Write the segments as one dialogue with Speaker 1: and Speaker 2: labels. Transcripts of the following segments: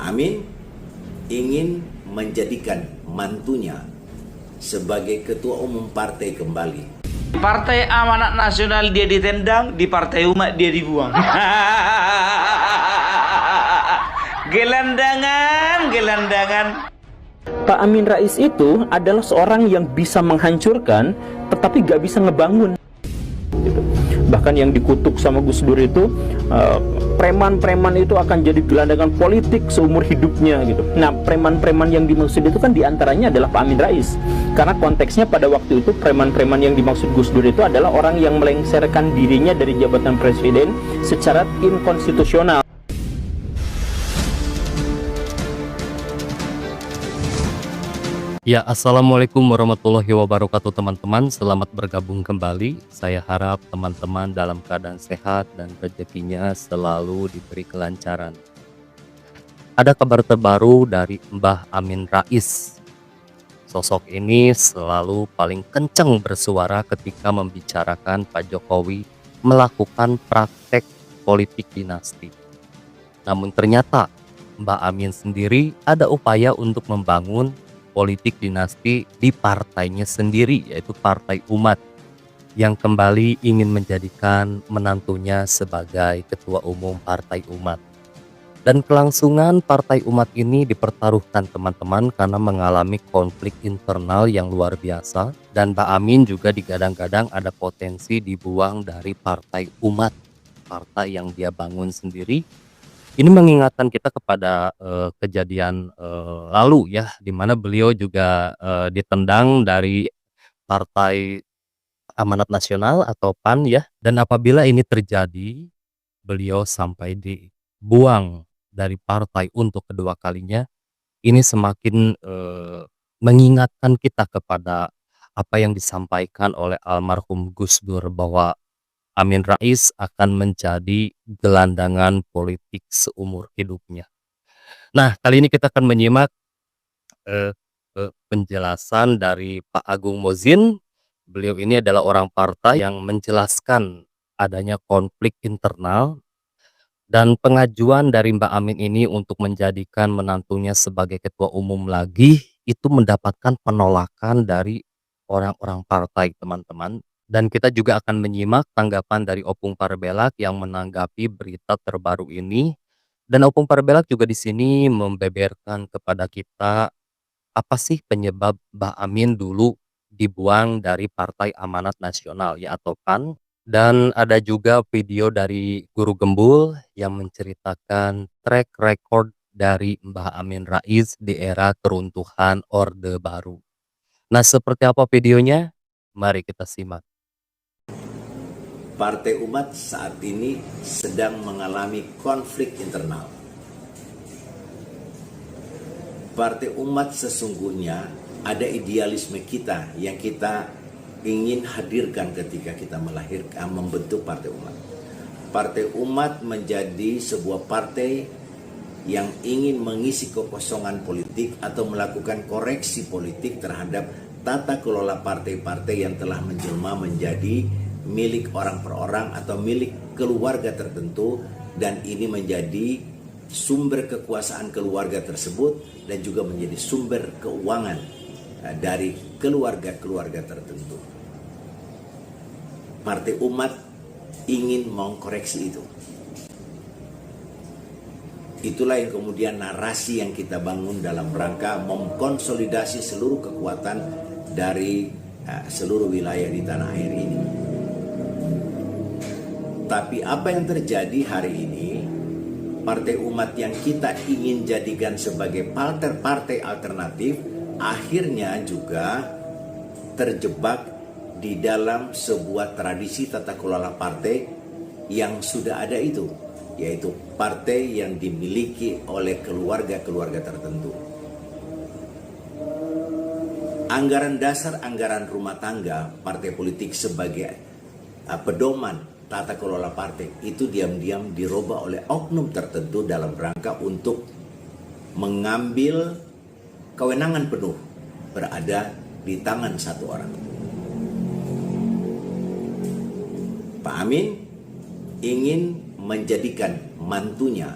Speaker 1: Pak Amin ingin menjadikan mantunya sebagai ketua umum partai kembali.
Speaker 2: Partai Amanat Nasional dia ditendang, di Partai Umat dia dibuang. Gelandangan.
Speaker 3: Pak Amin Rais itu adalah seorang yang bisa menghancurkan, tetapi gak bisa ngebangun. Gitu. Bahkan yang dikutuk sama Gus Dur itu, preman-preman itu akan jadi gelandangan politik seumur hidupnya gitu. Nah, preman-preman yang dimaksud itu kan diantaranya adalah Pak Amin Rais. Karena konteksnya pada waktu itu preman-preman yang dimaksud Gus Dur itu adalah orang yang melengsarkan dirinya dari jabatan presiden secara inkonstitusional.
Speaker 4: Ya, Assalamualaikum warahmatullahi wabarakatuh teman-teman. Selamat bergabung kembali. Saya harap teman-teman dalam keadaan sehat dan rezekinya selalu diberi kelancaran. Ada kabar terbaru dari Mbah Amin Rais. Sosok ini selalu paling kencang bersuara ketika membicarakan Pak Jokowi melakukan praktek politik dinasti. Namun ternyata Mbah Amin sendiri ada upaya untuk membangun politik dinasti di partainya sendiri, yaitu Partai Umat, yang kembali ingin menjadikan menantunya sebagai ketua umum Partai Umat. Dan kelangsungan Partai Umat ini dipertaruhkan teman-teman karena mengalami konflik internal yang luar biasa, dan Mbak Amin juga digadang-gadang ada potensi dibuang dari Partai Umat, partai yang dia bangun sendiri. Ini mengingatkan kita kepada kejadian lalu ya, di mana beliau juga ditendang dari Partai Amanat Nasional atau PAN ya. Dan apabila ini terjadi, beliau sampai dibuang dari partai untuk kedua kalinya. Ini semakin mengingatkan kita kepada apa yang disampaikan oleh almarhum Gus Dur bahwa Amin Rais akan menjadi gelandangan politik seumur hidupnya. Nah, kali ini kita akan menyimak penjelasan dari Pak Agung Mozin. Beliau ini adalah orang partai yang menjelaskan adanya konflik internal dan pengajuan dari Mbak Amin ini untuk menjadikan menantunya sebagai ketua umum lagi itu mendapatkan penolakan dari orang-orang partai, teman-teman. Dan kita juga akan menyimak tanggapan dari Opung Parbelak yang menanggapi berita terbaru ini. Dan Opung Parbelak juga di sini membeberkan kepada kita apa sih penyebab Mbah Amin dulu dibuang dari Partai Amanat Nasional ya atau PAN. Dan ada juga video dari Guru Gembul yang menceritakan track record dari Mbah Amin Rais di era keruntuhan Orde Baru. Nah, seperti apa videonya? Mari kita simak.
Speaker 1: Partai Umat saat ini sedang mengalami konflik internal. Partai Umat sesungguhnya ada idealisme kita yang kita ingin hadirkan ketika kita membentuk Partai Umat. Partai Umat menjadi sebuah partai yang ingin mengisi kekosongan politik atau melakukan koreksi politik terhadap tata kelola partai-partai yang telah menjelma menjadi milik orang per orang atau milik keluarga tertentu, dan ini menjadi sumber kekuasaan keluarga tersebut dan juga menjadi sumber keuangan dari keluarga-keluarga tertentu. Partai Umat ingin mengkoreksi itu. Itulah yang kemudian narasi yang kita bangun dalam rangka mengkonsolidasi seluruh kekuatan dari seluruh wilayah di tanah air ini. Tapi apa yang terjadi hari ini, Partai Umat yang kita ingin jadikan sebagai partai alternatif akhirnya juga terjebak di dalam sebuah tradisi tata kelola partai yang sudah ada itu, yaitu partai yang dimiliki oleh keluarga-keluarga tertentu. Anggaran dasar, anggaran rumah tangga partai politik sebagai pedoman tata kelola partai itu diam-diam dirubah oleh oknum tertentu dalam rangka untuk mengambil kewenangan penuh berada di tangan satu orang. Pak Amin ingin menjadikan mantunya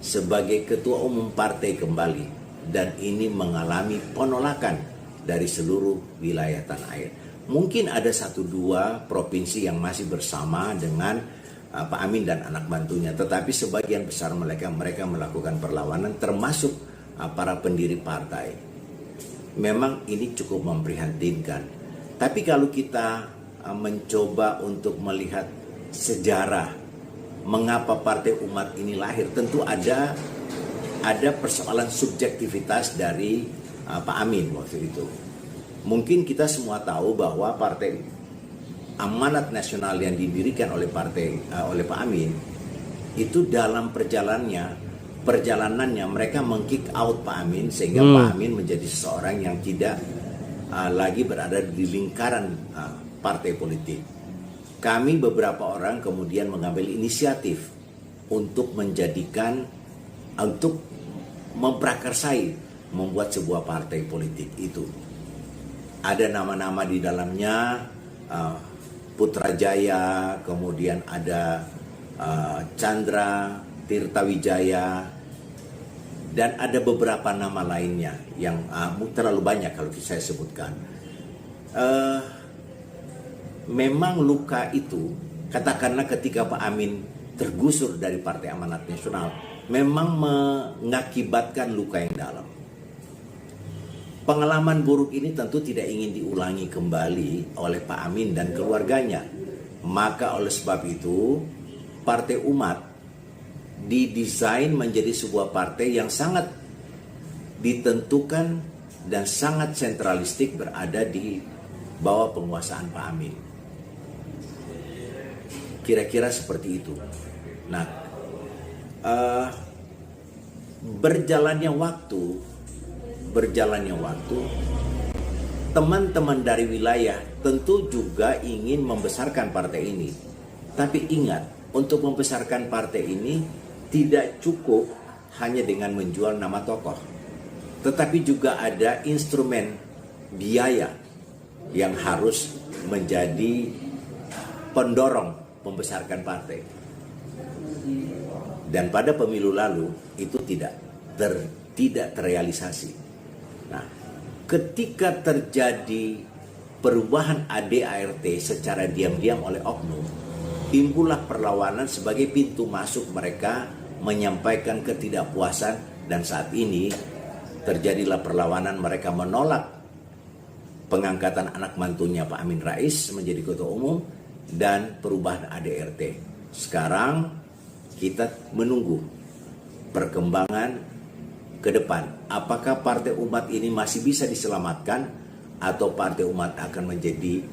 Speaker 1: sebagai ketua umum partai kembali, dan ini mengalami penolakan dari seluruh wilayah tanah air. Mungkin ada 1-2 provinsi yang masih bersama dengan Pak Amin dan anak bantunya, tetapi sebagian besar mereka melakukan perlawanan, termasuk para pendiri partai. Memang ini cukup memprihatinkan. Tapi kalau kita mencoba untuk melihat sejarah mengapa Partai Umat ini lahir, tentu ada persoalan subjektivitas dari Pak Amin waktu itu. Mungkin kita semua tahu bahwa Partai Amanat Nasional yang didirikan oleh Pak Amin itu dalam perjalanannya mereka meng-kick out Pak Amin, sehingga Pak Amin menjadi seseorang yang tidak lagi berada di lingkaran partai politik. Kami beberapa orang kemudian mengambil inisiatif untuk memprakarsai membuat sebuah partai politik itu. Ada nama-nama di dalamnya, Putrajaya, kemudian ada Chandra, Tirtawijaya, dan ada beberapa nama lainnya yang terlalu banyak kalau saya sebutkan. Memang luka itu, katakanlah ketika Pak Amin tergusur dari Partai Amanat Nasional, memang mengakibatkan luka yang dalam. Pengalaman buruk ini tentu tidak ingin diulangi kembali oleh Pak Amin dan keluarganya. Maka oleh sebab itu, Partai Umat didesain menjadi sebuah partai yang sangat ditentukan dan sangat sentralistik, berada di bawah penguasaan Pak Amin. Kira-kira seperti itu. Nah, berjalannya waktu, teman-teman dari wilayah tentu juga ingin membesarkan partai ini. Tapi ingat, untuk membesarkan partai ini tidak cukup hanya dengan menjual nama tokoh, tetapi juga ada instrumen biaya yang harus menjadi pendorong membesarkan partai. Dan pada pemilu lalu itu tidak terrealisasi. Nah, ketika terjadi perubahan ADART secara diam-diam oleh oknum, timbullah perlawanan sebagai pintu masuk mereka menyampaikan ketidakpuasan, dan saat ini terjadilah perlawanan, mereka menolak pengangkatan anak mantunya Pak Amin Rais menjadi ketua umum dan perubahan ADART. Sekarang kita menunggu perkembangan ke depan. Apakah Partai Umat ini masih bisa diselamatkan, atau Partai Umat akan menjadi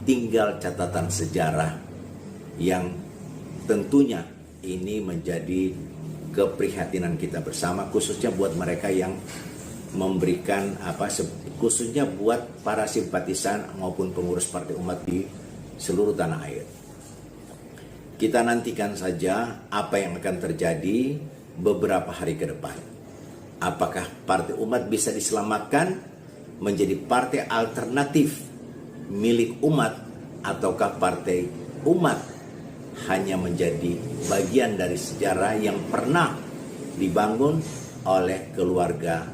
Speaker 1: tinggal catatan sejarah yang tentunya ini menjadi keprihatinan kita bersama, khususnya buat mereka yang memberikan khususnya buat para simpatisan maupun pengurus Partai Umat di seluruh tanah air. Kita nantikan saja apa yang akan terjadi beberapa hari ke depan. Apakah Partai Umat bisa diselamatkan menjadi partai alternatif milik umat, ataukah Partai Umat hanya menjadi bagian dari sejarah yang pernah dibangun oleh keluarga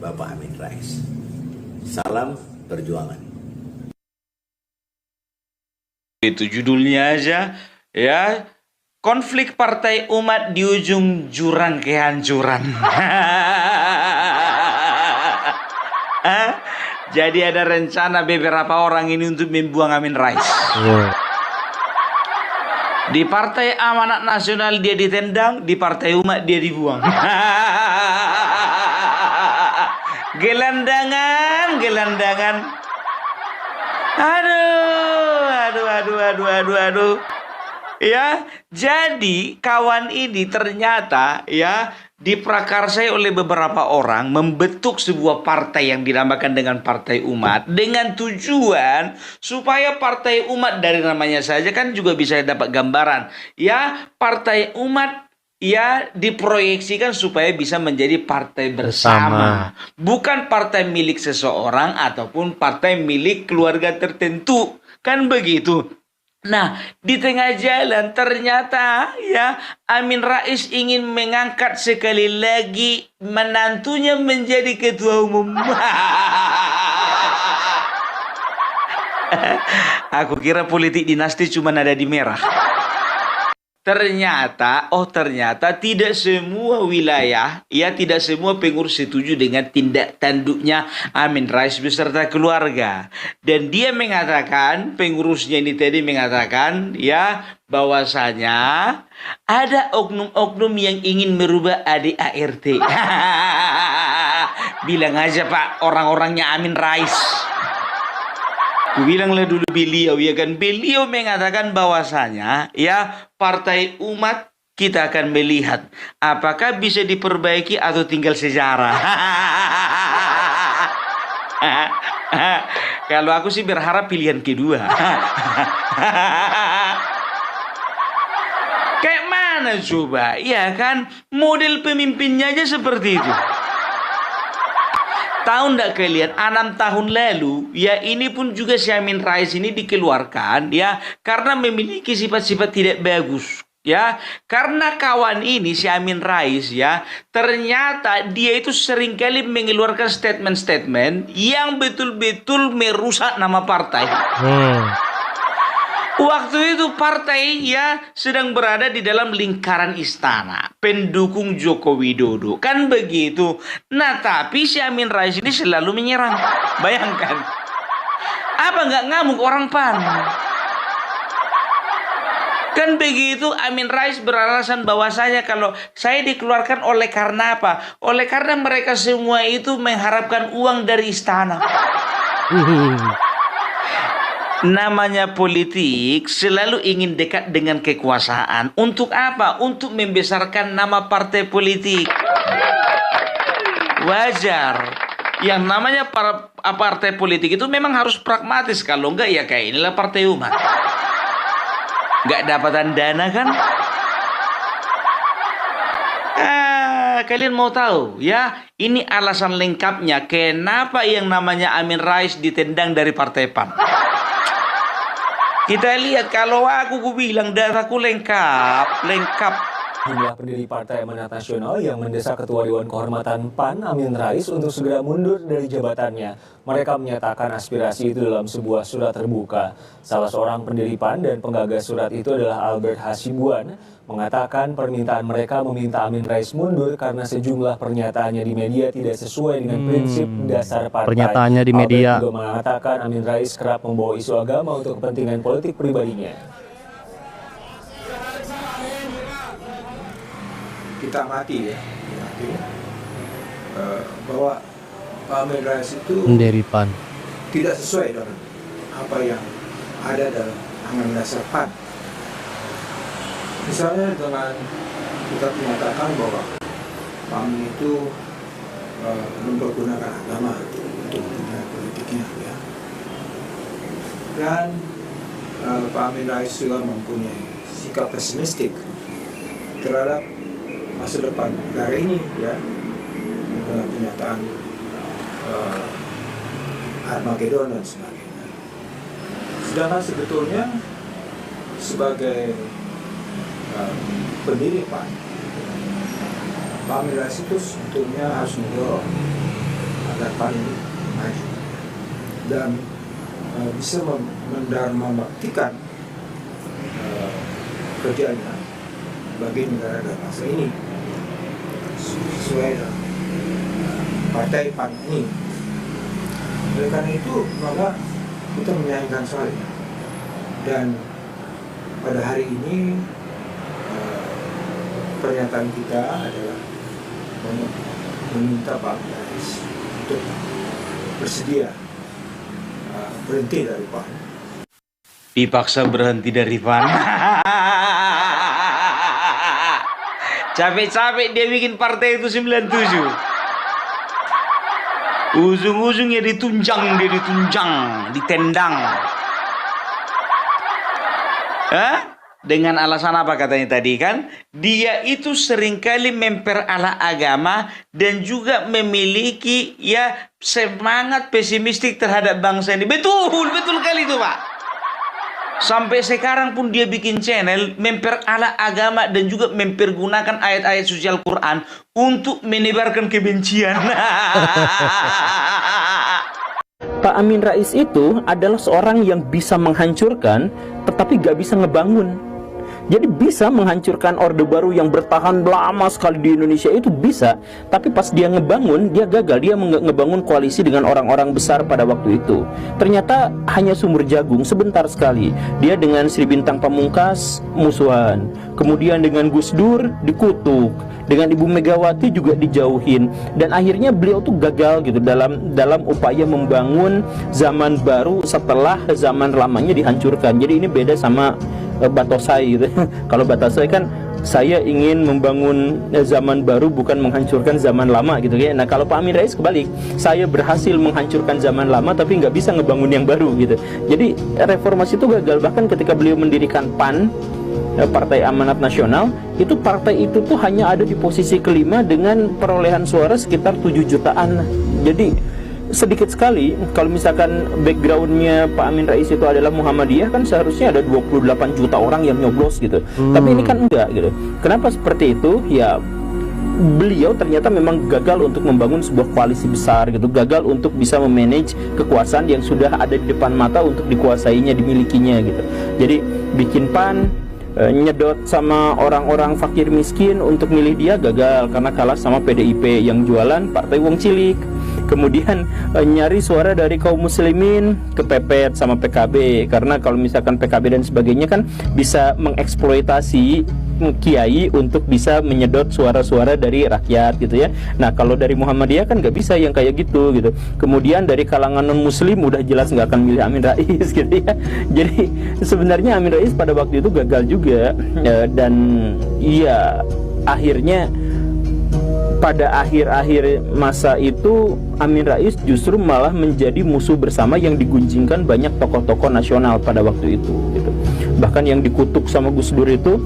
Speaker 1: Bapak Amin Rais. Salam perjuangan.
Speaker 2: Itu judulnya aja, ya. Konflik Partai Umat di ujung jurang kehancuran. Jadi ada rencana beberapa orang ini untuk membuang Amin Rais. Di Partai Amanat Nasional dia ditendang, di Partai Umat dia dibuang. Gelandangan. Aduh. Ya, jadi kawan ini ternyata ya diprakarsai oleh beberapa orang membentuk sebuah partai yang dinamakan dengan Partai Umat, dengan tujuan supaya Partai Umat, dari namanya saja kan juga bisa dapat gambaran ya, Partai Umat ya diproyeksikan supaya bisa menjadi partai bersama, bukan partai milik seseorang ataupun partai milik keluarga tertentu, kan begitu. Nah, di tengah jalan ternyata ya Amin Rais ingin mengangkat sekali lagi menantunya menjadi ketua umum. Aku kira politik dinasti cuma ada di merah. Ternyata tidak semua wilayah, ya tidak semua pengurus setuju dengan tindak tanduknya Amin Rais beserta keluarga. Dan dia mengatakan, pengurusnya ini tadi mengatakan, ya bahwasanya ada oknum-oknum yang ingin merubah ADART. Bilang aja Pak, orang-orangnya Amin Rais. Kubilanglah dulu beliau, ya kan, beliau mengatakan bahwasanya ya Partai Umat kita akan melihat apakah bisa diperbaiki atau tinggal sejarah. Kalau aku sih berharap pilihan kedua. Kayak mana coba, ya kan, model pemimpinnya aja seperti itu. Tahu ndak kalian, 6 tahun lalu, ya ini pun juga si Amin Rais ini dikeluarkan, ya, karena memiliki sifat-sifat tidak bagus. Ya, karena kawan ini si Amin Rais ya, ternyata dia itu seringkali mengeluarkan statement-statement yang betul-betul merusak nama partai. Waktu itu partai ya sedang berada di dalam lingkaran istana, pendukung Joko Widodo, kan begitu. Nah, tapi si Amin Rais ini selalu menyerang. Bayangkan, apa nggak ngamuk orang PAN? Kan begitu. Amin Rais beralasan bahwasanya kalau saya dikeluarkan oleh karena apa? Oleh karena mereka semua itu mengharapkan uang dari istana. Namanya politik selalu ingin dekat dengan kekuasaan. Untuk apa? Untuk membesarkan nama partai politik. Wajar. Yang namanya partai politik itu memang harus pragmatis. Kalau enggak ya kayak inilah Partai Umat. Enggak dapatan dana kan? Kalian mau tahu ya? Ini alasan lengkapnya kenapa yang namanya Amin Rais ditendang dari Partai PAN. Kita lihat, kalau aku bilang dataku lengkap.
Speaker 5: Jumlah pendiri Partai Amanat Nasional yang mendesak Ketua Dewan Kehormatan PAN Amin Rais untuk segera mundur dari jabatannya. Mereka menyatakan aspirasi itu dalam sebuah surat terbuka. Salah seorang pendiri PAN dan penggagas surat itu adalah Albert Hasibuan, mengatakan permintaan mereka meminta Amin Rais mundur karena sejumlah pernyataannya di media tidak sesuai dengan prinsip dasar partai.
Speaker 4: Pernyataannya di media.
Speaker 5: Albert juga mengatakan Amin Rais kerap membawa isu agama untuk kepentingan politik pribadinya.
Speaker 6: Kita mati ya, bahwa Pak Amin Rais itu
Speaker 4: Pendiri PAN
Speaker 6: tidak sesuai dengan apa yang ada dalam anggaran dasar PAN. Misalnya dengan kita menyatakan bahwa Pak Amin itu mempergunakan agama untuk kepentingan politiknya, ya. Dan Pak Amin Rais juga mempunyai sikap pesimistik terhadap masa depan negara ini, ya, dengan pernyataan Armageddon dan sebagainya. Sedangkan sebetulnya sebagai pendiri PAN, Pak Amin Rais itu sebetulnya harus mendorong agar PAN ini maju dan bisa mendharmabaktikan kerjanya bagi negara dan bangsa ini sesuai dengan partai PAN ini. Oleh karena itu maka kita menyayangkan sekali, dan pada hari ini pernyataan kita adalah meminta Pak Amin Rais untuk bersedia berhenti dari PAN.
Speaker 2: Dipaksa berhenti dari PAN. Capek-capek dia bikin partai itu 97. Ujung-ujungnya ditunjang, ditendang. Dengan alasan apa katanya tadi kan? Dia itu seringkali memperalah agama dan juga memiliki ya semangat pesimistik terhadap bangsa ini. Betul kali itu Pak. Sampai sekarang pun dia bikin channel memperalat agama dan juga mempergunakan ayat-ayat suci Al-Quran untuk menebarkan kebencian.
Speaker 3: Pak Amin Rais itu adalah seorang yang bisa menghancurkan tetapi gak bisa ngebangun. Jadi bisa menghancurkan Orde Baru yang bertahan lama sekali di Indonesia itu bisa, tapi pas dia ngebangun, dia gagal. Dia ngebangun koalisi dengan orang-orang besar pada waktu itu. Ternyata hanya sumur jagung sebentar sekali. Dia dengan Sri Bintang Pamungkas musuhan, kemudian dengan Gus Dur dikutuk, dengan Ibu Megawati juga dijauhin, dan akhirnya beliau tuh gagal gitu dalam upaya membangun zaman baru setelah zaman lamanya dihancurkan. Jadi ini beda sama Batosai gitu. Kalau Batosai kan saya ingin membangun zaman baru bukan menghancurkan zaman lama gitu ya. Nah kalau Pak Amin Rais kebalik, saya berhasil menghancurkan zaman lama tapi nggak bisa ngebangun yang baru gitu. Jadi reformasi itu gagal. Bahkan ketika beliau mendirikan PAN, Partai Amanat Nasional, itu partai itu tuh hanya ada di posisi kelima dengan perolehan suara sekitar 7 jutaan. Jadi sedikit sekali. Kalau misalkan backgroundnya Pak Amin Rais itu adalah Muhammadiyah, kan seharusnya ada 28 juta orang yang nyoblos gitu. Tapi ini kan enggak gitu. Kenapa seperti itu? Ya beliau ternyata memang gagal untuk membangun sebuah koalisi besar gitu, gagal untuk bisa memanage kekuasaan yang sudah ada di depan mata untuk dikuasainya, dimilikinya gitu. Jadi bikin PAN, nyedot sama orang-orang fakir miskin untuk milih dia, gagal karena kalah sama PDIP yang jualan partai wong cilik. Kemudian nyari suara dari kaum muslimin, kepepet sama PKB, karena kalau misalkan PKB dan sebagainya kan bisa mengeksploitasi kiai untuk bisa menyedot suara-suara dari rakyat gitu ya. Nah kalau dari Muhammadiyah kan nggak bisa yang kayak gitu. Kemudian dari kalangan non muslim udah jelas nggak akan milih Amin Rais gitu ya. Jadi sebenarnya Amin Rais pada waktu itu gagal juga, dan iya akhirnya pada akhir-akhir masa itu Amin Rais justru malah menjadi musuh bersama yang digunjingkan banyak tokoh-tokoh nasional pada waktu itu gitu. Bahkan yang dikutuk sama Gus Dur itu,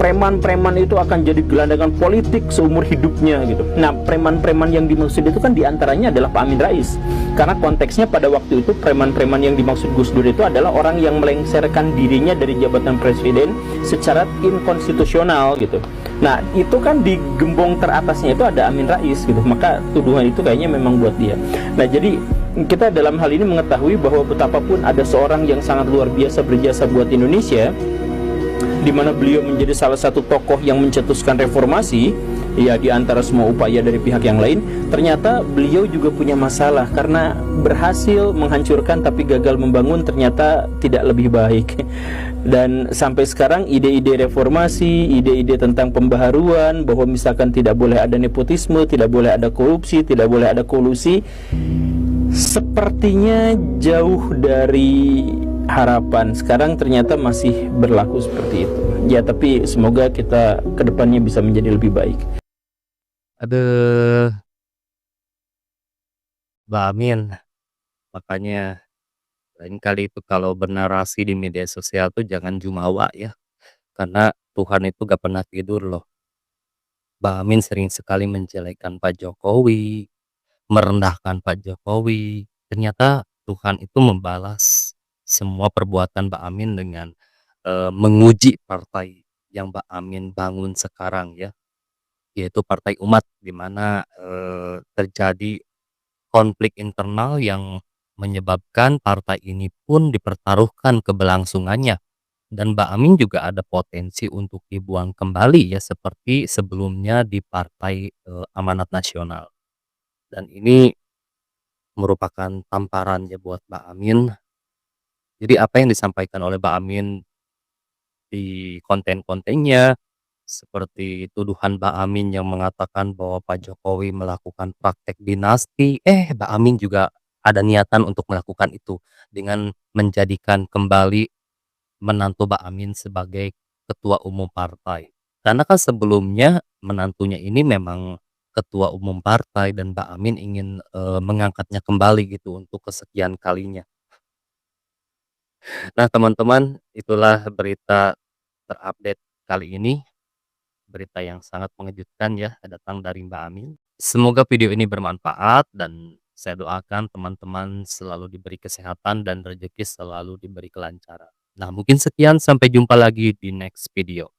Speaker 3: preman-preman itu akan jadi gelandangan politik seumur hidupnya gitu. Nah preman-preman yang dimaksud itu kan diantaranya adalah Pak Amin Rais, karena konteksnya pada waktu itu preman-preman yang dimaksud Gus Dur itu adalah orang yang melengsarkan dirinya dari jabatan presiden secara inkonstitusional gitu. Nah itu kan di gembong teratasnya itu ada Amin Rais gitu, maka tuduhan itu kayaknya memang buat dia. Nah jadi kita dalam hal ini mengetahui bahwa betapapun ada seorang yang sangat luar biasa berjasa buat Indonesia, di mana beliau menjadi salah satu tokoh yang mencetuskan reformasi, ya di antara semua upaya dari pihak yang lain, ternyata beliau juga punya masalah karena berhasil menghancurkan tapi gagal membangun ternyata tidak lebih baik. Dan sampai sekarang ide-ide reformasi, ide-ide tentang pembaharuan, bahwa misalkan tidak boleh ada nepotisme, tidak boleh ada korupsi, tidak boleh ada kolusi, sepertinya jauh dari harapan. Sekarang ternyata masih berlaku seperti itu. Ya tapi semoga kita kedepannya bisa menjadi lebih baik.
Speaker 4: Aduh, Mbak Amin, makanya lain kali itu kalau bernarasi di media sosial tuh jangan jumawa ya, karena Tuhan itu gak pernah tidur loh. Mbak Amin sering sekali menjelekkan Pak Jokowi, merendahkan Pak Jokowi. Ternyata Tuhan itu membalas semua perbuatan Mbak Amin dengan menguji partai yang Mbak Amin bangun sekarang ya, yaitu Partai Umat, di mana terjadi konflik internal yang menyebabkan partai ini pun dipertaruhkan keberlangsungannya. Dan Mbak Amin juga ada potensi untuk dibuang kembali ya, seperti sebelumnya di Partai Amanat Nasional. Dan ini merupakan tamparan ya buat Mbak Amin. Jadi apa yang disampaikan oleh Mbak Amin di konten-kontennya, seperti tuduhan Mbak Amin yang mengatakan bahwa Pak Jokowi melakukan praktek dinasti, Mbak Amin juga ada niatan untuk melakukan itu dengan menjadikan kembali menantu Mbak Amin sebagai ketua umum partai. Karena kan sebelumnya menantunya ini memang ketua umum partai dan Mbak Amin ingin mengangkatnya kembali gitu untuk kesekian kalinya. Nah, teman-teman, itulah berita terupdate kali ini. Berita yang sangat mengejutkan ya, datang dari Mbak Amin. Semoga video ini bermanfaat dan saya doakan teman-teman selalu diberi kesehatan dan rezeki selalu diberi kelancaran. Nah, mungkin sekian, sampai jumpa lagi di next video.